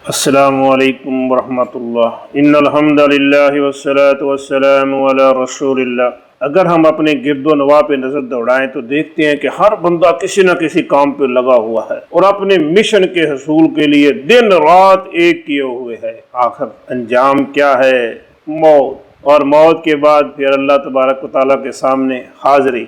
السلام علیکم ورحمۃ اللہ۔ ان الحمد للہ والصلاۃ والسلام علی رسول اللہ۔ اگر ہم اپنے گرد و نواح پہ نظر دوڑائیں تو دیکھتے ہیں کہ ہر بندہ کسی نہ کسی کام پہ لگا ہوا ہے اور اپنے مشن کے حصول کے لیے دن رات ایک کیے ہوئے ہے۔ آخر انجام کیا ہے؟ موت، اور موت کے بعد پھر اللہ تبارک و تعالیٰ کے سامنے حاضری۔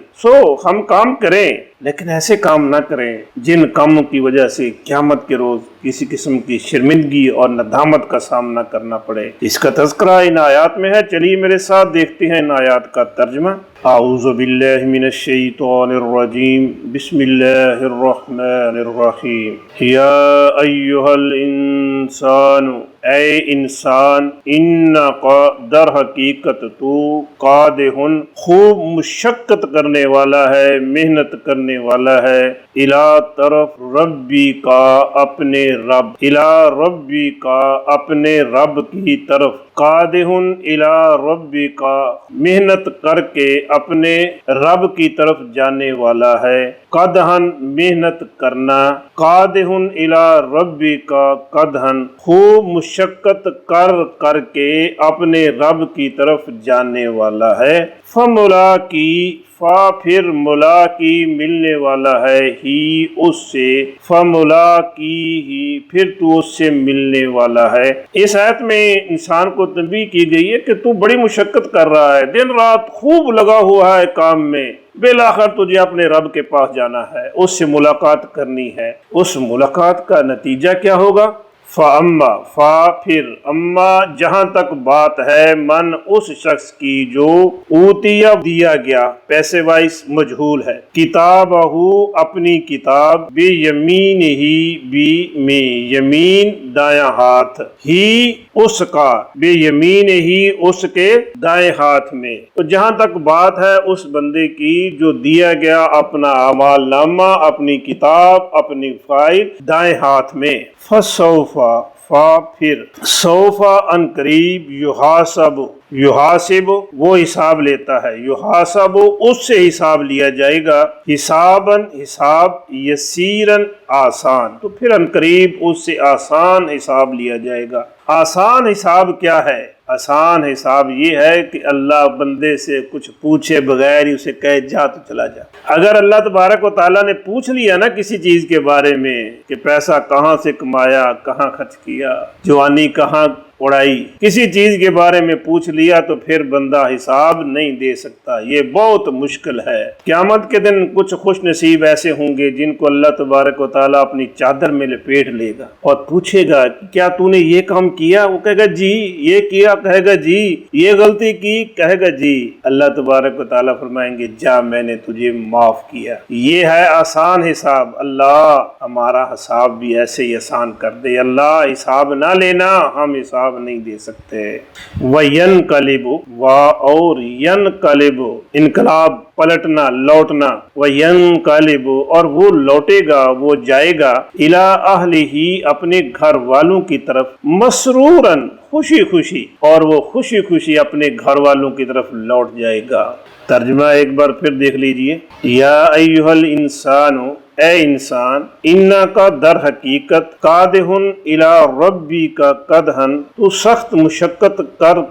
ہم کام کریں لیکن ایسے کام نہ کریں جن کاموں کی وجہ سے قیامت کے روز کسی قسم کی شرمندگی اور ندامت کا سامنا کرنا پڑے۔ اس کا تذکرہ ان آیات میں ہے۔ چلیے میرے ساتھ دیکھتے ہیں ان آیات کا ترجمہ۔ اعوذ باللہ من الشیطان الرجیم، بسم اللہ الرحمن الرحیم۔ یا ایہا الانسان، اے انسان، انکا در حقیقت تو قادحن خوب مشقت کرنے والا ہے، محنت کرنے والا ہے، الی طرف ربی کا اپنے رب، الی ربی کا اپنے رب کی طرف، قادحن الی ربی کا محنت کر کے اپنے رب کی طرف جانے والا ہے۔ قدحن محنت کرنا، قادحن الی ربی کا قدحن خوب مشقت کر کے اپنے رب کی طرف جانے والا ہے۔ فملاقی، پھر ملاقی ملنے والا ہے، ہی اس سے، فملاقی ہی پھر تو اس سے ملنے والا ہے۔ اس آیت میں انسان کو تنبیہ کی گئی ہے کہ تو بڑی مشقت کر رہا ہے، دن رات خوب لگا ہوا ہے کام میں، بالآخر تجھے اپنے رب کے پاس جانا ہے، اس سے ملاقات کرنی ہے۔ اس ملاقات کا نتیجہ کیا ہوگا؟ فَأَمَّا، پھر، اما جہاں تک بات ہے، من اس شخص کی جو اوتیا دیا گیا، پیسے وائس مجہول ہے، کتابہ اپنی کتاب، بے یمین ہی، بی میں یمین دایاں ہاتھ، ہی اس کا، بے یمین ہی اس کے دائیں ہاتھ میں۔ تو جہاں تک بات ہے اس بندے کی جو دیا گیا اپنا اعمال نامہ، اپنی کتاب، اپنی فائل دائیں ہاتھ میں، فسوفا، پھر، سوفا ان قریب، یحاسب وہ حساب لیتا ہے، یحاسب اس سے حساب لیا جائے گا، حساباً حساب، یسیراً آسان، تو پھر ان قریب اس سے آسان حساب لیا جائے گا۔ آسان حساب کیا ہے؟ آسان حساب یہ ہے کہ اللہ بندے سے کچھ پوچھے بغیر ہی اسے کہے جا تو چلا جا۔ اگر اللہ تبارک و تعالیٰ نے پوچھ لیا نا کسی چیز کے بارے میں کہ پیسہ کہاں سے کمایا، کہاں خرچ کیا، جوانی کہاں اڑائی، کسی چیز کے بارے میں پوچھ لیا تو پھر بندہ حساب نہیں دے سکتا۔ یہ بہت مشکل ہے۔ قیامت کے دن کچھ خوش نصیب ایسے ہوں گے جن کو اللہ تبارک و تعالیٰ اپنی چادر میں لپیٹ لے گا اور پوچھے گا کیا تو نے یہ کام کیا؟ وہ کہے گا جی۔ یہ کیا؟ کہے گا جی۔ یہ غلطی کی؟ کہے گا جی۔ اللہ تبارک و تعالیٰ فرمائیں گے جا، میں نے تجھے معاف کیا۔ یہ ہے آسان حساب۔ اللہ ہمارا حساب بھی ایسے ہی آسان کر دے۔ اللہ حساب نہ لینا، ہم حساب نہیں دے سکتے۔ وَيَنْقَلِبُ، اور يَنْقَلِبُ انقلاب، پلٹنا، لوٹنا، وَيَنْقَلِبُ اور وہ لوٹے گا، وہ جائے گا، إِلَىٰ أَهْلِهِ اپنے گھر والوں کی طرف، مَسْرُورًا خوشی خوشی، اور وہ خوشی خوشی اپنے گھر والوں کی طرف لوٹ جائے گا۔ ترجمہ ایک بار پھر دیکھ لیجئے۔ یا ایھا الانسان، اے انسان، انا کا در حقیقت، قادحن الی ربی کا قدحن تو سخت مشقت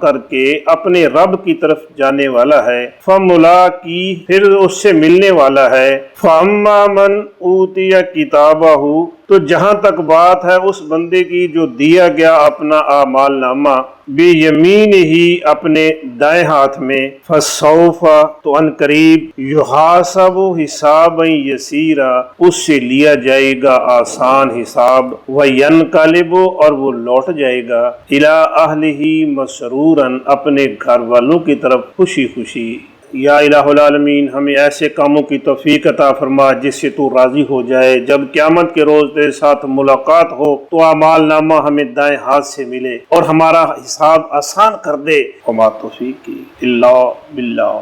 کر کے اپنے رب کی طرف جانے والا ہے، فملاقی پھر اس سے ملنے والا ہے، فاما من اوتی کتابہ تو جہاں تک بات ہے اس بندے کی جو دیا گیا اپنا اعمال نامہ، بے یمین ہی اپنے دائیں ہاتھ میں، فسوف تو ان قریب، یحاسب حسابا یسیرا اس سے لیا جائے گا آسان حساب، وینقلب اور وہ لوٹ جائے گا، الی اہلہ مسرورا اپنے گھر والوں کی طرف خوشی خوشی۔ یا الہ العالمین، ہمیں ایسے کاموں کی توفیق عطا فرما جس سے تو راضی ہو جائے۔ جب قیامت کے روز تیرے ساتھ ملاقات ہو تو اعمال نامہ ہمیں دائیں ہاتھ سے ملے اور ہمارا حساب آسان کر دے۔ وما توفیقی الا باللہ۔